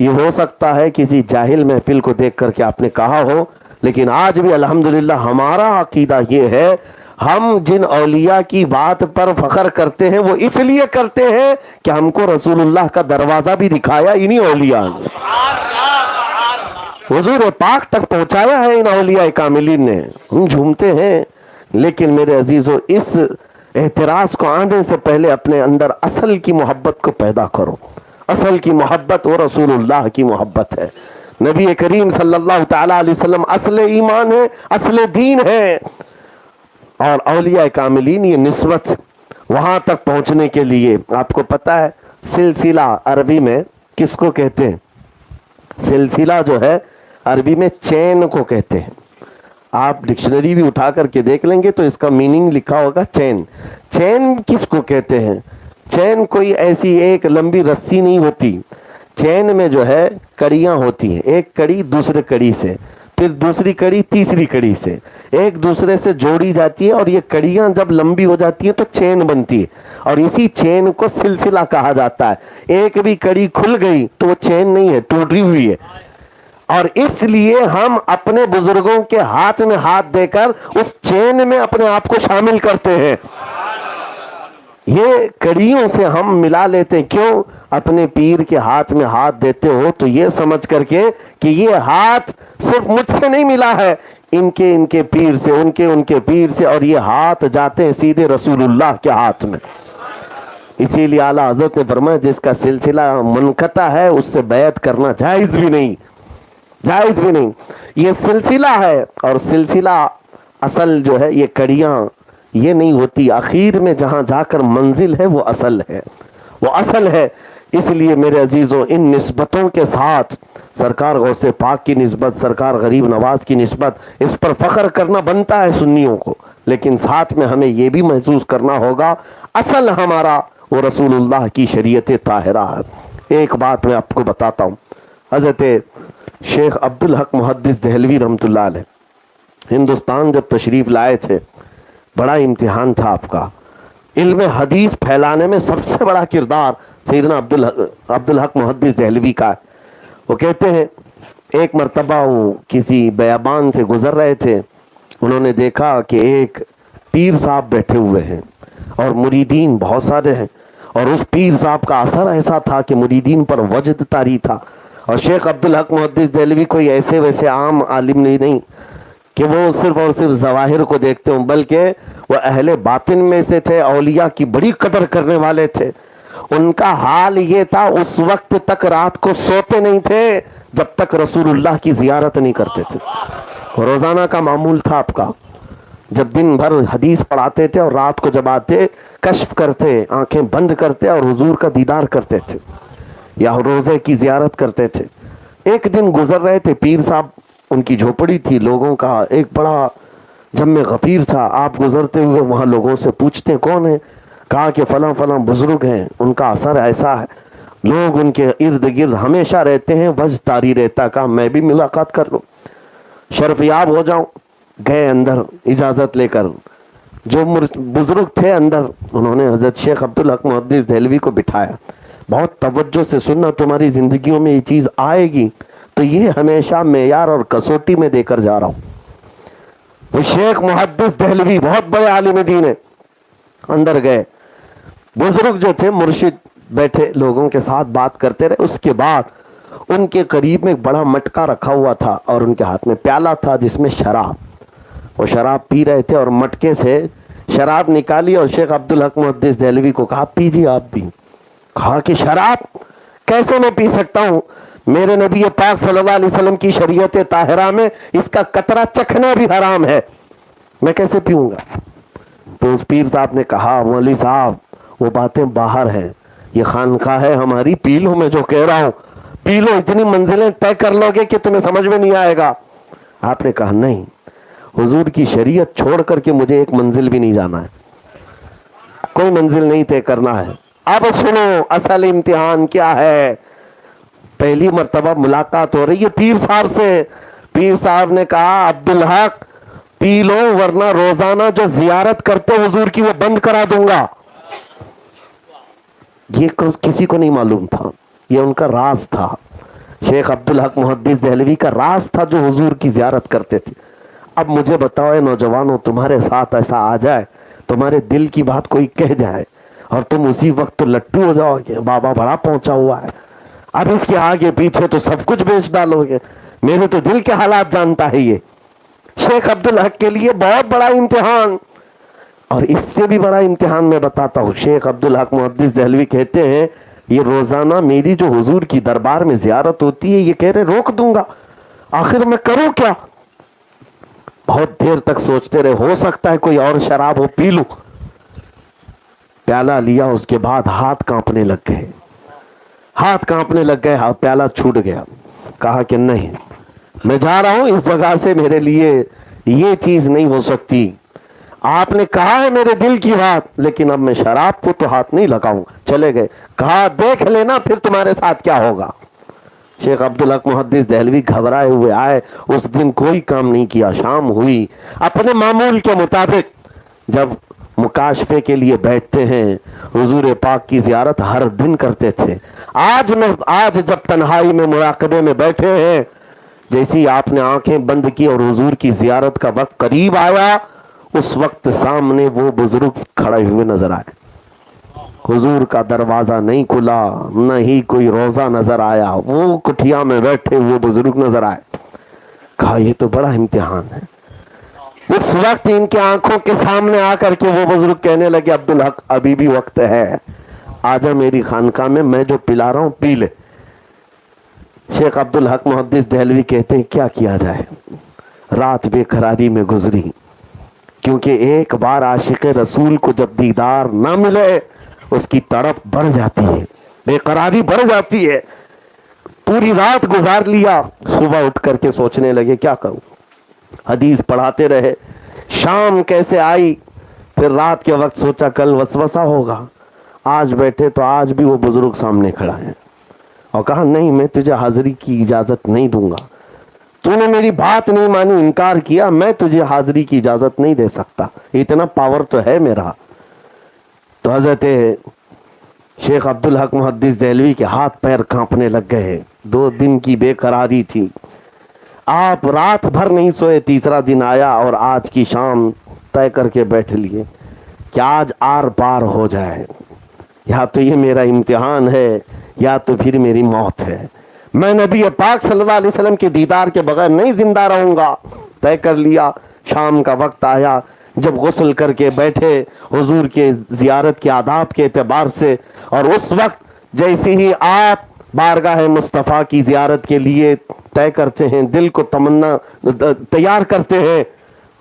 یہ ہو سکتا ہے کسی جاہل محفل کو دیکھ کر کے آپ نے کہا ہو، لیکن آج بھی الحمدللہ ہمارا عقیدہ یہ ہے، ہم جن اولیاء کی بات پر فخر کرتے ہیں وہ اس لیے کرتے ہیں کہ ہم کو رسول اللہ کا دروازہ بھی دکھایا انہی اولیاء نے، حضور پاک تک پہنچایا ہے ان اولیاء کاملین نے۔ ہم جھومتے ہیں، لیکن میرے عزیزو اس اعتراض کو آنے سے پہلے اپنے اندر اصل کی محبت کو پیدا کرو۔ اصل کی محبت وہ رسول اللہ کی محبت ہے، نبی کریم صلی اللہ تعالیٰ علیہ وسلم اصل ایمان ہے، اصل دین ہے، اور اولیاء کاملین یہ نسبت وہاں تک پہنچنے کے لیے۔ آپ کو پتہ ہے سلسلہ عربی میں کس کو کہتے ہیں؟ سلسلہ جو ہے عربی میں چین کو کہتے ہیں. آپ ڈکشنری بھی اٹھا کر کے دیکھ لیں گے تو اس کا میننگ لکھا ہوگا چین. چین کس کو کہتے ہیں؟ چین کوئی ایسی ایک لمبی رسی نہیں ہوتی. چین میں جو ہے کڑیاں ہوتی ہیں, ایک کڑی دوسرے کڑی سے, پھر دوسری کڑی تیسری کڑی سے ایک دوسرے سے جوڑی جاتی ہے, اور یہ کڑیاں جب لمبی ہو جاتی ہیں تو چین بنتی ہے, اور اسی چین کو سلسلہ کہا جاتا ہے. ایک بھی کڑی کھل گئی تو وہ چین نہیں ہے, ٹوٹی ہوئی ہے. اور اس لیے ہم اپنے بزرگوں کے ہاتھ میں ہاتھ دے کر اس چین میں اپنے آپ کو شامل کرتے ہیں. یہ کڑیوں سے ہم ملا لیتے ہیں. کیوں؟ اپنے پیر کے ہاتھ میں ہاتھ دیتے ہو تو یہ سمجھ کر کے کہ یہ ہاتھ صرف مجھ سے نہیں ملا ہے, ان کے پیر سے, ان کے پیر سے, اور یہ ہاتھ جاتے ہیں سیدھے رسول اللہ کے ہاتھ میں. اسی لیے اعلیٰ حضرت نے فرمایا جس کا سلسلہ منقطع ہے اس سے بیعت کرنا جائز بھی نہیں, جائز بھی نہیں. یہ سلسلہ ہے, اور سلسلہ اصل جو ہے یہ کڑیاں یہ نہیں ہوتی, آخر میں جہاں جا کر منزل ہے وہ اصل ہے, وہ اصل ہے. اس لیے میرے عزیزوں ان نسبتوں کے ساتھ سرکار غوث پاک کی نسبت, سرکار غریب نواز کی نسبت, اس پر فخر کرنا بنتا ہے سنیوں کو, لیکن ساتھ میں ہمیں یہ بھی محسوس کرنا ہوگا اصل ہمارا وہ رسول اللہ کی شریعت طاہرہ ہے. ایک بات میں آپ کو بتاتا ہوں, حضرت شیخ عبدالحق محدث دہلوی رحمۃ اللہ علیہ ہندوستان جب تشریف لائے تھے, بڑا امتحان تھا آپ کا. علم حدیث پھیلانے میں سب سے بڑا کردار سیدنا عبدالحق محدث دہلوی کا ہے. وہ کہتے ہیں ایک مرتبہ وہ کسی بیابان سے گزر رہے تھے, انہوں نے دیکھا کہ ایک پیر صاحب بیٹھے ہوئے ہیں اور مریدین بہت سارے ہیں, اور اس پیر صاحب کا اثر ایسا تھا کہ مریدین پر وجد طاری تھا. اور شیخ عبدالحق محدث دہلوی کوئی ایسے ویسے عام عالم نہیں کہ وہ صرف اور صرف ظواہر کو دیکھتے ہوں, بلکہ وہ اہل باطن میں سے تھے, اولیاء کی بڑی قدر کرنے والے تھے. ان کا حال یہ تھا اس وقت تک رات کو سوتے نہیں تھے جب تک رسول اللہ کی زیارت نہیں کرتے تھے. روزانہ کا معمول تھا آپ کا, جب دن بھر حدیث پڑھاتے تھے اور رات کو جب آتے کشف کرتے, آنکھیں بند کرتے اور حضور کا دیدار کرتے تھے یا روزے کی زیارت کرتے تھے. ایک دن گزر رہے تھے, پیر صاحب ان کی جھوپڑی تھی, لوگوں کا ایک بڑا جم غفیر تھا. آپ گزرتے ہوئے وہاں لوگوں سے پوچھتے کون ہیں, کہا کہ فلاں فلاں بزرگ ہیں, ان کا اثر ایسا ہے, لوگ ان کے ارد گرد ہمیشہ رہتے ہیں, وجد طاری رہتا. کہا میں بھی ملاقات کر لوں, شرف یاب ہو جاؤں. گئے اندر اجازت لے کر, جو بزرگ تھے اندر, انہوں نے حضرت شیخ عبدالحق محدث دہلوی کو بٹھایا. بہت توجہ سے سننا, تمہاری زندگیوں میں یہ چیز آئے گی تو یہ ہمیشہ معیار اور کسوٹی میں دے کر جا رہا ہوں. وہ شیخ محدث دہلوی بہت بڑے عالم دین ہیں. اندر گئے, بزرگ جو تھے مرشد بیٹھے لوگوں کے ساتھ بات کرتے رہے. اس کے بعد ان کے قریب میں ایک بڑا مٹکا رکھا ہوا تھا اور ان کے ہاتھ میں پیالہ تھا جس میں شراب, وہ شراب پی رہے تھے, اور مٹکے سے شراب نکالی اور شیخ عبدالحق محدث دہلوی کو کہا پیجیے آپ بھی. کہا کہ شراب کیسے میں پی سکتا ہوں, میرے نبی پاک صلی اللہ علیہ وسلم کی شریعت طاہرہ میں اس کا قطرہ چکھنا بھی حرام ہے, میں کیسے پیوں گا. تو اس پیر صاحب نے کہا مولوی صاحب وہ باتیں باہر ہیں, یہ خانقاہ ہے ہماری, پی لو, میں جو کہہ رہا ہوں پی لو, اتنی منزلیں طے کر لو گے کہ تمہیں سمجھ میں نہیں آئے گا. آپ نے کہا نہیں, حضور کی شریعت چھوڑ کر کے مجھے ایک منزل بھی نہیں جانا ہے, کوئی منزل نہیں طے کرنا ہے. اب سنو اصل امتحان کیا ہے. پہلی مرتبہ ملاقات ہو رہی ہے پیر صاحب سے. پیر صاحب نے کہا عبدالحق پی لو ورنہ روزانہ جو زیارت کرتے حضور کی وہ بند کرا دوں گا. یہ کسی کو نہیں معلوم تھا, یہ ان کا راز تھا. شیخ عبدالحق محدث دہلوی کا راز تھا جو حضور کی زیارت کرتے تھے. اب مجھے بتاؤ اے نوجوانوں, تمہارے ساتھ ایسا آ جائے, تمہارے دل کی بات کوئی کہہ جائے اور تم اسی وقت تو لٹو ہو جاؤ گے, بابا بڑا پہنچا ہوا ہے, اب اس کے آگے پیچھے تو سب کچھ بیچ ڈالو گے, میرے تو دل کے حالات جانتا ہے. یہ شیخ عبدالحق کے لیے بہت بڑا امتحان. اور اس سے بھی بڑا امتحان میں بتاتا ہوں. شیخ عبدالحق محدث دہلوی کہتے ہیں یہ روزانہ میری جو حضور کی دربار میں زیارت ہوتی ہے, یہ کہہ رہے روک دوں گا, آخر میں کروں کیا. بہت دیر تک سوچتے رہے, ہو سکتا ہے کوئی اور شراب ہو, پی لوں. پیالہ لیا, اس کے بعد ہاتھ کانپنے لگ گئے, ہاتھ کانپنے لگ گئے, پیالہ چھوٹ گیا. کہا کہ نہیں، میں جا رہا ہوں اس جگہ سے، میرے لیے یہ چیز نہیں ہو سکتی، آپ نے کہا ہے میرے دل کی بات، لیکن اب میں شراب کو تو ہاتھ نہیں لگاؤں. چلے گئے. کہا دیکھ لینا پھر تمہارے ساتھ کیا ہوگا. شیخ عبدالحق محدث دہلوی گھبرائے ہوئے آئے. اس دن کوئی کام نہیں کیا. شام ہوئی، اپنے معمول کے مطابق جب مکاشفے کے لیے بیٹھتے ہیں، حضور پاک کی زیارت ہر دن کرتے تھے. آج جب تنہائی میں مراقبے میں بیٹھے ہیں، جیسی آپ نے آنکھیں بند کی اور حضور کی زیارت کا وقت قریب آیا، اس وقت سامنے وہ بزرگ کھڑے ہوئے نظر آئے. حضور کا دروازہ نہیں کھلا، نہ ہی کوئی روزہ نظر آیا، وہ کٹھیا میں بیٹھے وہ بزرگ نظر آئے. کہا یہ تو بڑا امتحان ہے. اس وقت ان کے آنکھوں کے سامنے آ کر کے وہ بزرگ کہنے لگے عبدالحق ابھی بھی وقت ہے، آجا میری خانقاہ میں جو پلا رہا ہوں پی لے. شیخ عبدالحق محدث دہلوی کہتے ہیں کیا کیا جائے، رات بے قراری میں گزری، کیونکہ ایک بار عاشق رسول کو جب دیدار نہ ملے اس کی تڑپ بڑھ جاتی ہے، بے قراری بڑھ جاتی ہے. پوری رات گزار لیا. صبح اٹھ کر کے سوچنے لگے کیا کروں. حدیث پڑھاتے رہے. شام کیسے آئی، پھر رات کے وقت سوچا کل وسوسہ ہوگا. آج بیٹھے تو آج بھی وہ بزرگ سامنے کھڑا ہے اور کہا نہیں میں تجھے حاضری کی اجازت نہیں دوں گا، تو نے میری بات نہیں مانی، انکار کیا، میں تجھے حاضری کی اجازت نہیں دے سکتا، اتنا پاور تو ہے میرا. تو حضرت شیخ عبدالحق محدث دہلوی کے ہاتھ پیر کانپنے لگ گئے. 2 دن کی بے قراری تھی. آپ رات بھر نہیں سوئے. تیسرا دن آیا اور آج کی شام طے کر کے بیٹھ لیے کہ آج آر پار ہو جائے، یا تو یہ میرا امتحان ہے یا تو پھر میری موت ہے. میں نبی پاک صلی اللہ علیہ وسلم کے دیدار کے بغیر نہیں زندہ رہوں گا. طے کر لیا. شام کا وقت آیا. جب غسل کر کے بیٹھے حضور کے زیارت کے آداب کے اعتبار سے، اور اس وقت جیسے ہی آپ بارگاہ مصطفیٰ کی زیارت کے لیے طے کرتے ہیں، دل کو تمنا تیار کرتے ہیں،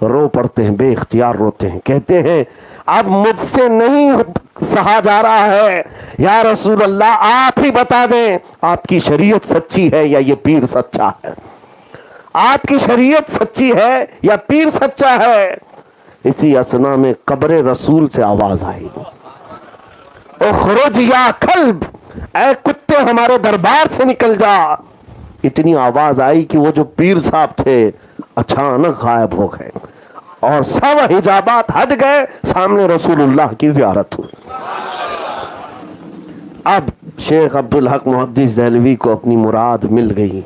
رو پڑتے ہیں، بے اختیار روتے ہیں. کہتے ہیں اب مجھ سے نہیں سہا جا رہا ہے، یا رسول اللہ آپ ہی بتا دیں آپ کی شریعت سچی ہے یا یہ پیر سچا ہے، آپ کی شریعت سچی ہے یا پیر سچا ہے. اسی اسنا میں قبر رسول سے آواز آئی، اخرج یا کلب، اے کتے ہمارے دربار سے نکل جا. اتنی آواز آئی کہ وہ جو پیر صاحب تھے اچانک غائب ہو گئے اور سب حجابات ہٹ گئے. سامنے رسول اللہ کی زیارت ہوئی. اب شیخ عبدالحق محدث دہلوی کو اپنی مراد مل گئی،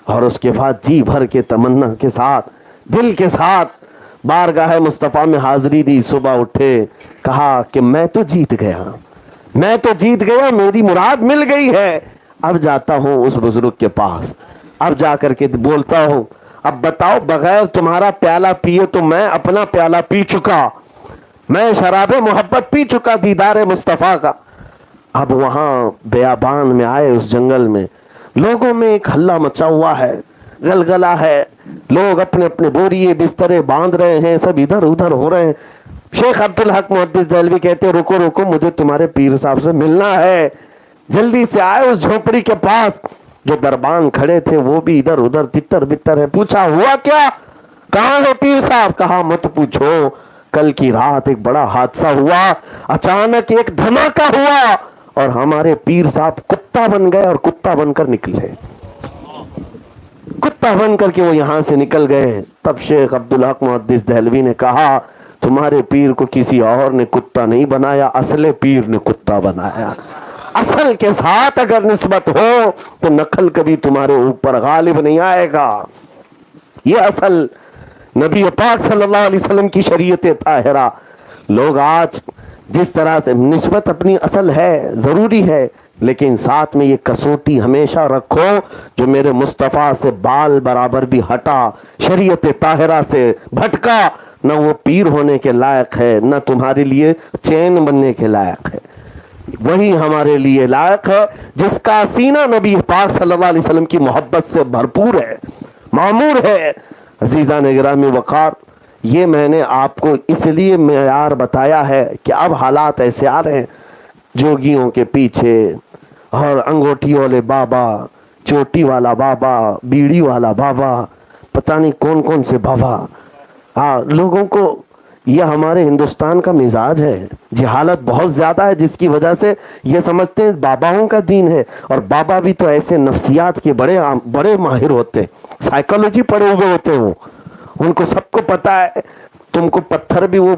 اور اس کے بعد جی بھر کے تمنا کے ساتھ، دل کے ساتھ بارگاہ مصطفیٰ میں حاضری دی. صبح اٹھے، کہا کہ میں تو جیت گیا، میں تو جیت گیا، میری مراد مل گئی ہے. اب جاتا ہوں اس بزرگ کے پاس، اب جا کر کے بولتا ہوں اب بتاؤ بغیر تمہارا پیالہ پیے تو میں اپنا پیالہ پی چکا، میں شراب محبت پی چکا دیدار مصطفیٰ کا. اب وہاں بیابان میں آئے، اس جنگل میں لوگوں میں ایک ہلہ مچا ہوا ہے، گلگلہ ہے، لوگ اپنے اپنے بوریے بسترے باندھ رہے ہیں، سب ادھر ادھر ہو رہے ہیں. شیخ عبدالحق محدث دہلوی کہتے رکو رکو، مجھے تمہارے پیر صاحب سے ملنا ہے. جلدی سے آئے اس جھونپڑی کے پاس. جو دربان کھڑے تھے وہ بھی ادھر ادھر تتر بتر ہے. پوچھا ہوا کیا، کہاں ہے پیر صاحب؟ کہا مت پوچھو، کل کی رات ایک بڑا حادثہ ہوا، اچانک ایک دھماکہ ہوا اور ہمارے پیر صاحب کتا بن گئے اور کتا بن کر نکلے، کتا بن کر کے وہ یہاں سے نکل گئے. تب شیخ عبدالحق محدث دہلوی نے کہا تمہارے پیر کو کسی اور نے کتا نہیں بنایا، اصل پیر نے کتا بنایا. اصل کے ساتھ اگر نسبت ہو تو نقل کبھی تمہارے اوپر غالب نہیں آئے گا. یہ اصل نبی پاک صلی اللہ علیہ وسلم کی شریعت طاہرہ. لوگ آج جس طرح سے نسبت اپنی اصل ہے ضروری ہے، لیکن ساتھ میں یہ کسوٹی ہمیشہ رکھو جو میرے مصطفیٰ سے بال برابر بھی ہٹا، شریعت طاہرہ سے بھٹکا، نہ وہ پیر ہونے کے لائق ہے، نہ تمہارے لیے چین بننے کے لائق ہے. وہی ہمارے لیے لائق ہے جس کا سینہ نبی پاک صلی اللہ علیہ وسلم کی محبت سے بھرپور ہے، معمور ہے. عزیزان گرامی وقار، یہ میں نے آپ کو اس لیے معیار بتایا ہے کہ اب حالات ایسے آ رہے ہیں، جوگیوں کے پیچھے اور انگوٹھی والے بابا، چوٹی والا بابا, بیڑی والا بابا, پتہ نہیں کون کون سے بابا. ہاں, لوگوں کو یہ ہمارے ہندوستان کا مزاج ہے, جہالت بہت زیادہ ہے, جس کی وجہ سے یہ سمجھتے ہیں باباؤں کا دین ہے. اور بابا بھی تو ایسے نفسیات کے بڑے ماہر ہوتے ہیں, سائیکالوجی پڑھے ہوئے ہوتے ہیں. وہ ان کو سب کو پتہ ہے, تم کو پتھر بھی وہ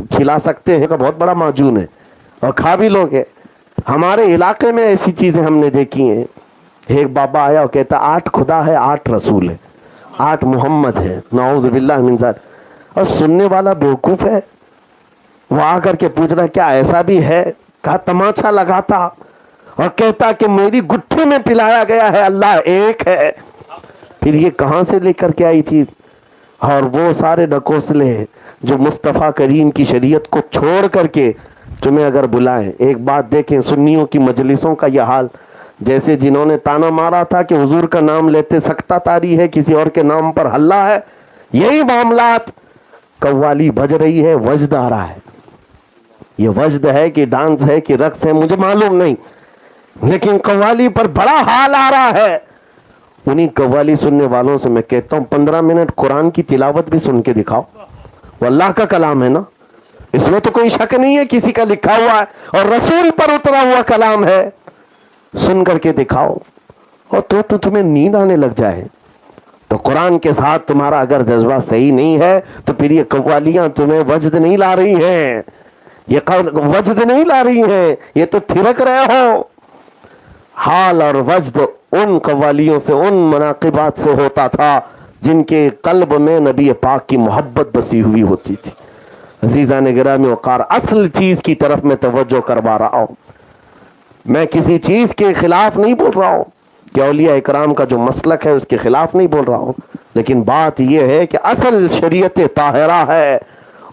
کھلا سکتے ہیں, کا بہت بڑا معجون ہے, اور کھا بھی لوگ. ہمارے علاقے میں ایسی چیزیں ہم نے دیکھی ہیں. ایک بابا آیا اور کہتا 8 خدا ہے, 8 رسول ہے, 8 محمد ہے, نعوذ باللہ من ذلک. اور سننے والا بیوقوف ہے, وہ آ کر کے پوچھ رہا کیا ایسا بھی ہے؟ کہا تماچا لگاتا اور کہتا کہ میری گٹھی میں پلایا گیا ہے اللہ ایک ہے. پھر یہ کہاں سے لے کر کے آئی چیز؟ اور وہ سارے ڈکوسلے جو مصطفیٰ کریم کی شریعت کو چھوڑ کر کے تمہیں اگر بلائیں. ایک بات دیکھیں, سنیوں کی مجلسوں کا یہ حال, جیسے جنہوں نے تانا مارا تھا کہ حضور کا نام لیتے سکتہ تاری ہے, کسی اور کے نام پر ہلہ ہے, یہی معاملات. قوالی بج رہی ہے, وجد آ رہا ہے. یہ وجد ہے کہ ڈانس ہے کہ رقص ہے مجھے معلوم نہیں, لیکن قوالی پر بڑا حال آ رہا ہے. انہیں قوالی سننے والوں سے میں کہتا ہوں 15 منٹ قرآن کی تلاوت بھی سن کے دکھاؤ. وہ اللہ کا کلام ہے نا, اس میں تو کوئی شک نہیں ہے, کسی کا لکھا ہوا ہے اور رسول پر اترا ہوا کلام ہے. سن کر کے دکھاؤ. اور تو تمہیں نیند آنے لگ جائے تو قرآن کے ساتھ تمہارا اگر جذبہ صحیح نہیں ہے تو پھر یہ قوالیاں تمہیں وجد نہیں لا رہی ہیں, یہ وجد نہیں لا رہی ہیں, یہ تو تھرک رہے ہو. حال اور وجد ان قوالیوں سے, ان مناقبات سے ہوتا تھا جن کے قلب میں نبی پاک کی محبت بسی ہوئی ہوتی تھی. عزیزان گرامی وقار, اصل چیز کی طرف میں توجہ کروا رہا ہوں. میں کسی چیز کے خلاف نہیں بول رہا ہوں کہ اولیاء اکرام کا جو مسلک ہے اس کے خلاف نہیں بول رہا ہوں, لیکن بات یہ ہے کہ اصل شریعت طاہرہ ہے,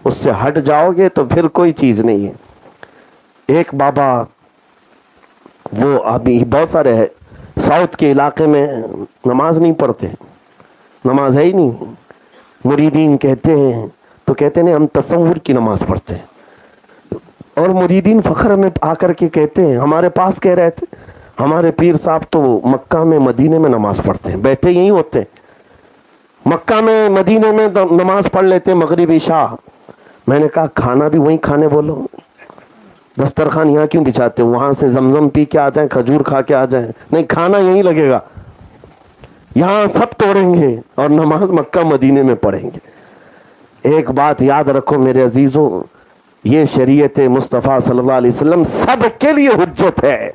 اس سے ہٹ جاؤ گے تو پھر کوئی چیز نہیں ہے. ایک بابا, وہ ابھی بہت سارے ہے ساؤتھ کے علاقے میں نماز نہیں پڑھتے, نماز ہے ہی نہیں. مریدین کہتے ہیں تو کہتے ہیں ہم تصور کی نماز پڑھتے ہیں, اور مریدین فخر میں آ کر کے کہتے ہیں, ہمارے پاس کہہ رہے تھے ہمارے پیر صاحب تو مکہ میں مدینے میں نماز پڑھتے ہیں, بیٹھے یہی ہوتے ہیں, مکہ میں مدینے میں نماز پڑھ لیتے ہیں مغرب عشاء. میں نے کہا کھانا بھی وہیں کھانے بولو, دسترخوان یہاں کیوں بچھاتے ہو؟ وہاں سے زمزم پی کے آ جائیں, کھجور کھا کے آ جائیں. نہیں, کھانا یہیں لگے گا, یہاں سب توڑیں گے اور نماز مکہ مدینے میں پڑھیں گے. ایک بات یاد رکھو میرے عزیزوں, یہ شریعت مصطفیٰ صلی اللہ علیہ وسلم سب کے لیے حجت ہے.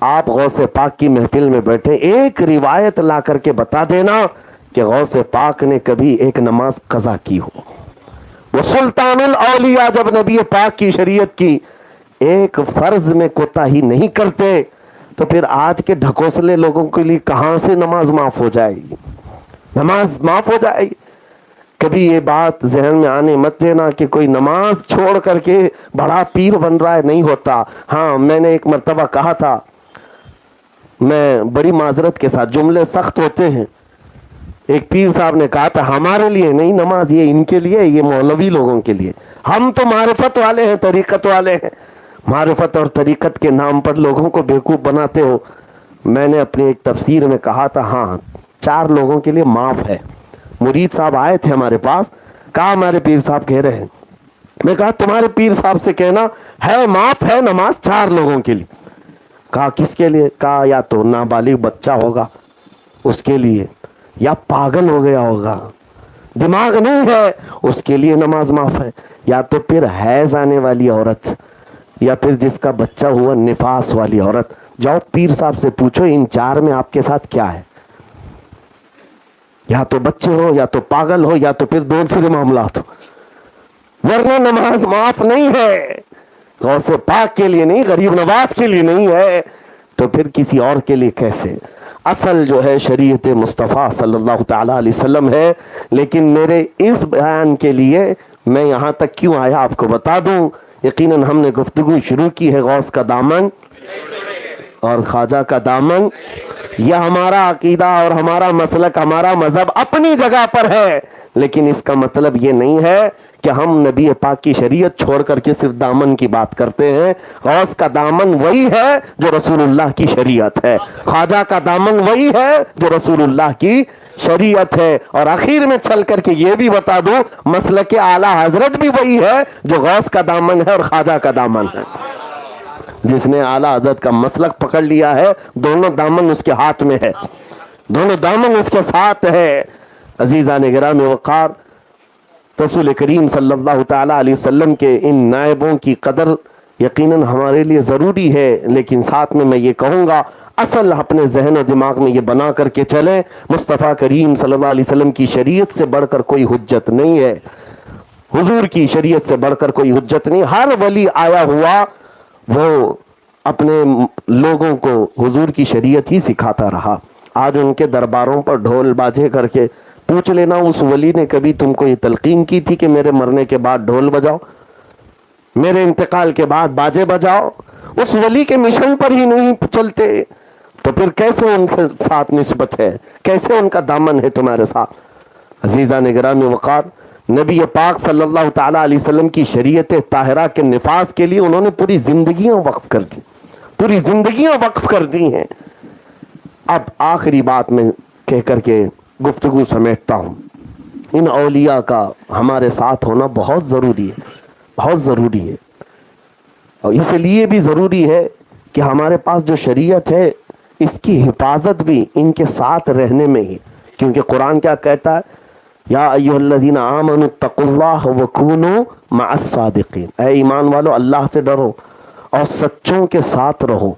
آپ غوث پاک کی محفل میں بیٹھے, ایک روایت لا کر کے بتا دینا کہ غوث پاک نے کبھی ایک نماز قضا کی ہو. وہ سلطان الاولیاء جب نبی پاک کی شریعت کی ایک فرض میں کوتاہی نہیں کرتے تو پھر آج کے ڈھکوسلے لوگوں کے لیے کہاں سے نماز معاف ہو جائے گی؟ نماز معاف ہو جائے گی. کبھی یہ بات ذہن میں آنے مت دینا کہ کوئی نماز چھوڑ کر کے بڑا پیر بن رہا ہے, نہیں ہوتا. ہاں, میں نے ایک مرتبہ کہا تھا, میں بڑی معذرت کے ساتھ, جملے سخت ہوتے ہیں, ایک پیر صاحب نے کہا تھا ہمارے لیے نہیں نماز, یہ ان کے لیے, یہ مولوی لوگوں کے لیے, ہم تو معرفت والے ہیں, طریقت والے ہیں. معرفت اور طریقت کے نام پر لوگوں کو بیوقوف بناتے ہو. میں نے اپنی ایک تفسیر میں کہا تھا ہاں 4 لوگوں کے لیے معاف ہے. مرید صاحب آئے تھے ہمارے پاس, کہا ہمارے پیر صاحب کہہ رہے ہیں. میں کہا تمہارے پیر صاحب سے کہنا ہے معاف ہے نماز 4 لوگوں کے لیے. کہا کس کے لیے؟ کہا یا تو نابالغ بچہ ہوگا اس کے لیے, یا پاگل ہو گیا ہوگا, دماغ نہیں ہے اس کے لیے نماز معاف ہے, یا تو پھر حیض آنے والی عورت, یا پھر جس کا بچہ ہوا نفاس والی عورت. جاؤ پیر صاحب سے پوچھو ان 4 میں آپ کے ساتھ کیا ہے, یا تو بچے ہو, یا تو پاگل ہو, یا تو پھر دوسرے معاملات ہو, ورنہ نماز معاف نہیں ہے. غوث پاک کے لیے نہیں, غریب نواز کے لیے نہیں ہے, تو پھر کسی اور کے لیے کیسے؟ اصل جو ہے شریعت مصطفیٰ صلی اللہ تعالیٰ علیہ وسلم ہے. لیکن میرے اس بیان کے لیے میں یہاں تک کیوں آیا آپ کو بتا دوں. یقیناً ہم نے گفتگو شروع کی ہے غوث کا دامن اور خواجہ کا دامن. یہ ہمارا عقیدہ اور ہمارا مسلک, ہمارا مذہب اپنی جگہ پر ہے, لیکن اس کا مطلب یہ نہیں ہے کہ ہم نبی پاک کی شریعت چھوڑ کر کے صرف دامن کی بات کرتے ہیں. غوث کا دامن وہی ہے جو رسول اللہ کی شریعت ہے, خواجہ کا دامن وہی ہے جو رسول اللہ کی شریعت ہے. اور آخر میں چل کر کے یہ بھی بتا دوں, مسلک اعلیٰ حضرت بھی وہی ہے جو غوث کا دامن ہے اور خواجہ کا دامن ہے. جس نے اعلیٰ حضرت کا مسلک پکڑ لیا ہے, دونوں دامن اس کے ہاتھ میں ہے, دونوں دامن اس کے ساتھ ہے. عزیزان گرامی وقار, رسول کریم صلی اللہ تعالیٰ علیہ وسلم کے ان نائبوں کی قدر یقیناً ہمارے لیے ضروری ہے, لیکن ساتھ میں یہ کہوں گا اصل اپنے ذہن و دماغ میں یہ بنا کر کے چلیں, مصطفیٰ کریم صلی اللہ علیہ وسلم کی شریعت سے بڑھ کر کوئی حجت نہیں ہے, حضور کی شریعت سے بڑھ کر کوئی حجت نہیں. ہر ولی آیا ہوا وہ اپنے لوگوں کو حضور کی شریعت ہی سکھاتا رہا. آج ان کے درباروں پر ڈھول باجے کر کے پوچھ لینا اس ولی نے کبھی تم کو یہ تلقین کی تھی کہ میرے مرنے کے بعد ڈھول بجاؤ, میرے انتقال کے بعد باجے بجاؤ؟ اس ولی کے مشن پر ہی نہیں چلتے تو پھر کیسے ان کے ساتھ نسبت ہے, کیسے ان کا دامن ہے تمہارے ساتھ؟ عزیزان گرامی وقار, نبی پاک صلی اللہ تعالیٰ علیہ وسلم کی شریعت طاہرہ کے نفاذ کے لیے انہوں نے پوری زندگیاں وقف کر دی, پوری زندگیاں وقف کر دی ہیں. اب آخری بات میں کہہ کر کے گفتگو سمیٹتا ہوں, ان اولیاء کا ہمارے ساتھ ہونا بہت ضروری ہے, بہت ضروری ہے. اور اس لیے بھی ضروری ہے کہ ہمارے پاس جو شریعت ہے اس کی حفاظت بھی ان کے ساتھ رہنے میں ہی, کیونکہ قرآن کیا کہتا ہے, یا ایھا الذین آمنوا اتقوا اللہ وکونوا مع الصادقین, اے ایمان والو اللہ سے ڈرو اور سچوں کے ساتھ رہو.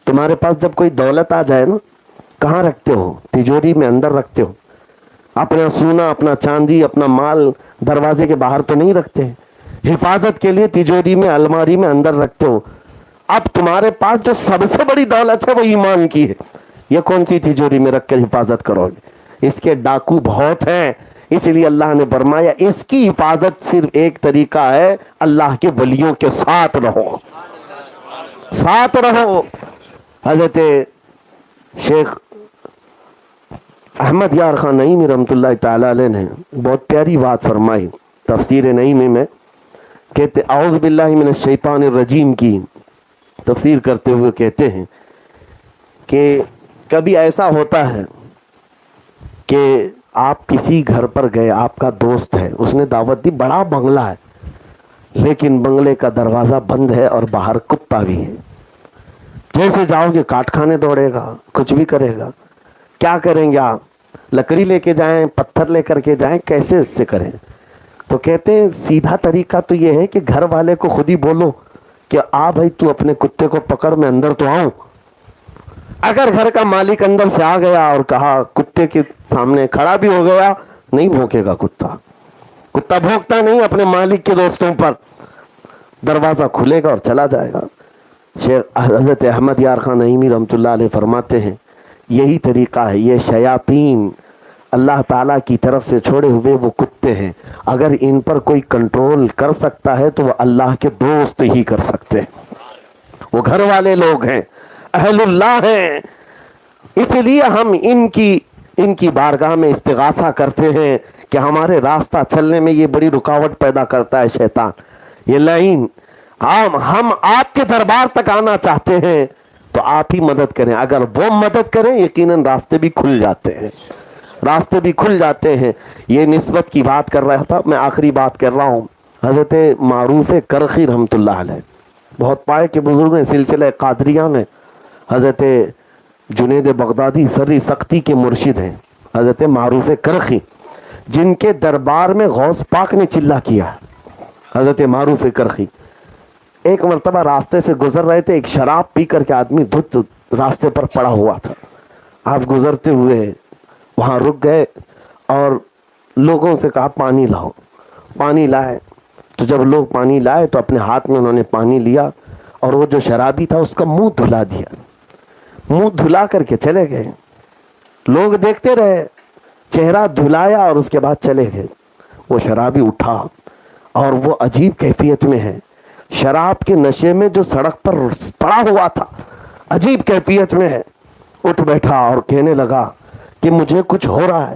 تمہارے پاس جب کوئی دولت آ جائے نا, کہاں رکھتے ہو؟ تجوری میں اندر رکھتے ہو. اپنا سونا, اپنا چاندی, اپنا مال دروازے کے باہر تو نہیں رکھتے, حفاظت کے لیے تجوری میں, الماری میں اندر رکھتے ہو. اب تمہارے پاس جو سب سے بڑی دولت ہے وہ ایمان کی ہے, یہ کون سی تجوری میں رکھ کر حفاظت کرو گے؟ اس کے ڈاکو بہت ہیں, اس لیے اللہ نے فرمایا اس کی حفاظت صرف ایک طریقہ ہے, اللہ کے ولیوں کے ساتھ رہو, ساتھ رہو. حضرت شیخ احمد یار خان نعیمی رحمۃ اللہ تعالیٰ علیہ نے بہت پیاری بات فرمائی تفسیر نعیمی میں, کہتے اعوذ باللہ من الشیطان الرجیم کی تفسیر کرتے ہوئے کہتے ہیں کہ کبھی ایسا ہوتا ہے کہ آپ کسی گھر پر گئے, آپ کا دوست ہے, اس نے دعوت دی, بڑا بنگلہ ہے لیکن بنگلے کا دروازہ بند ہے اور باہر کتا بھی ہے. جیسے جاؤ گے کاٹ کھانے دوڑے گا, کچھ بھی کرے گا. کیا کریں گے آپ؟ لکڑی لے کے جائیں, پتھر لے کر کے جائیں, کیسے اس سے کریں؟ تو کہتے ہیں سیدھا طریقہ تو یہ ہے کہ گھر والے کو خود ہی بولو کہ آ بھائی تو اپنے کتے کو پکڑ, میں اندر تو آؤں. اگر گھر کا مالک اندر سے آ گیا اور کہا, کتے کے سامنے کھڑا بھی ہو گیا, نہیں بھونکے گا کتا, کتا بھونکتا نہیں اپنے مالک کے دوستوں پر. دروازہ کھلے گا اور چلا جائے گا. شیخ حضرت احمد یار خان نعیمی رحمۃ اللہ علیہ فرماتے ہیں یہی طریقہ ہے. یہ شیاطین اللہ تعالیٰ کی طرف سے چھوڑے ہوئے وہ کتے ہیں, اگر ان پر کوئی کنٹرول کر سکتا ہے تو وہ اللہ کے دوست ہی کر سکتے ہیں, وہ گھر والے لوگ ہیں, اہل اللہ ہیں. اس لیے ہم ان کی بارگاہ میں استغاثہ کرتے ہیں کہ ہمارے راستہ چلنے میں یہ بڑی رکاوٹ پیدا کرتا ہے شیطان, یہ لعین. ہم آپ کے دربار تک آنا چاہتے ہیں تو آپ ہی مدد کریں, اگر وہ مدد کریں یقیناً راستے بھی کھل جاتے ہیں, راستے بھی کھل جاتے ہیں. یہ نسبت کی بات کر رہا تھا, میں آخری بات کر رہا ہوں. حضرت معروف کرخی رحمۃ اللہ علیہ بہت پائے کے بزرگ ہیں, سلسلہ قادریہ میں حضرت جنید بغدادی سری سختی کے مرشد ہیں, حضرت معروف کرخی, جن کے دربار میں غوث پاک نے چلا کیا. حضرت معروف کرخی ایک مرتبہ راستے سے گزر رہے تھے, ایک شراب پی کر کے آدمی دھت راستے پر پڑا ہوا تھا. آپ گزرتے ہوئے وہاں رک گئے اور لوگوں سے کہا پانی لاؤ. پانی لائے تو جب لوگ پانی لائے تو اپنے ہاتھ میں انہوں نے پانی لیا اور وہ جو شرابی تھا اس کا منہ دھلا دیا, منہ دھلا کر کے چلے گئے. لوگ دیکھتے رہے, چہرہ دھلایا اور اس کے بعد چلے گئے. وہ شرابی اٹھا اور وہ عجیب کیفیت میں ہے, شراب کے نشے میں جو سڑک پر پڑا ہوا تھا, عجیب کیفیت میں ہے. اٹھ بیٹھا اور کہنے لگا کہ مجھے کچھ ہو رہا ہے,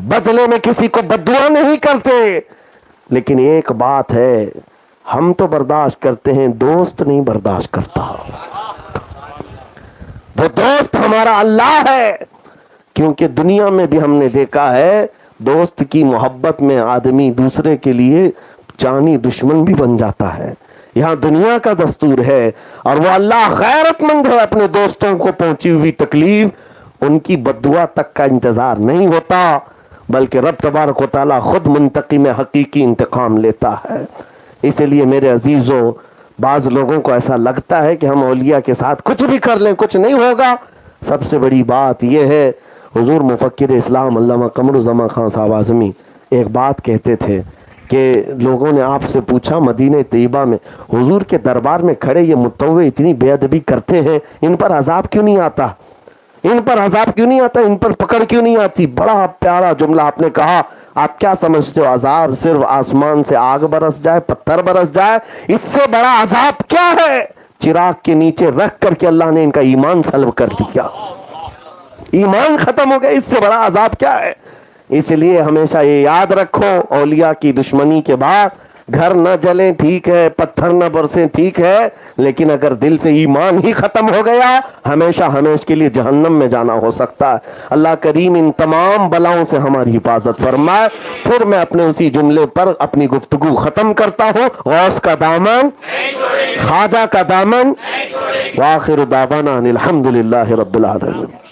بدلے میں کسی کو بددعا نہیں کرتے، لیکن ایک بات ہے، ہم تو برداشت کرتے ہیں، دوست نہیں برداشت کرتا۔ وہ دوست ہمارا اللہ ہے، کیونکہ دنیا میں بھی ہم نے دیکھا ہے دوست کی محبت میں آدمی دوسرے کے لیے جانی دشمن بھی بن جاتا ہے۔ یہاں دنیا کا دستور ہے، اور وہ اللہ غیرت مند ہے، اپنے دوستوں کو پہنچی ہوئی تکلیف ان کی بددعا تک کا انتظار نہیں ہوتا، بلکہ رب تبارک و تعالیٰ خود منتقم حقیقی انتقام لیتا ہے۔ اسی لیے میرے عزیزوں، بعض لوگوں کو ایسا لگتا ہے کہ ہم اولیاء کے ساتھ کچھ بھی کر لیں کچھ نہیں ہوگا۔ سب سے بڑی بات یہ ہے، حضور مفکر اسلام علامہ قمر الزمان خان صاحب اعظمی ایک بات کہتے تھے کہ لوگوں نے آپ سے پوچھا مدینہ طیبہ میں حضور کے دربار میں کھڑے یہ متطوع اتنی بے ادبی کرتے ہیں، ان پر عذاب کیوں نہیں آتا؟ ان پر عذاب کیوں نہیں آتا؟ ان پر پکڑ کیوں نہیں آتی؟ بڑا پیارا جملہ آپ نے کہا۔ آپ کیا سمجھتے ہو عذاب صرف آسمان سے آگ برس جائے، پتھر برس جائے؟ اس سے بڑا عذاب کیا ہے؟ چراغ کے نیچے رکھ کر کے اللہ نے ان کا ایمان سلب کر لیا، ایمان ختم ہو گیا، اس سے بڑا عذاب کیا ہے؟ اس لیے ہمیشہ یہ یاد رکھو، اولیاء کی دشمنی کے بعد گھر نہ جلیں ٹھیک ہے، پتھر نہ برسیں ٹھیک ہے، لیکن اگر دل سے ایمان ہی ختم ہو گیا ہمیشہ ہمیشہ کے لیے جہنم میں جانا ہو سکتا ہے۔ اللہ کریم ان تمام بلاؤں سے ہماری حفاظت فرمائے۔ پھر میں اپنے اسی جملے پر اپنی گفتگو ختم کرتا ہوں، غوث کا دامن، خواجہ کا دامن، وآخر دعوانا ان الحمدللہ رب العالمین۔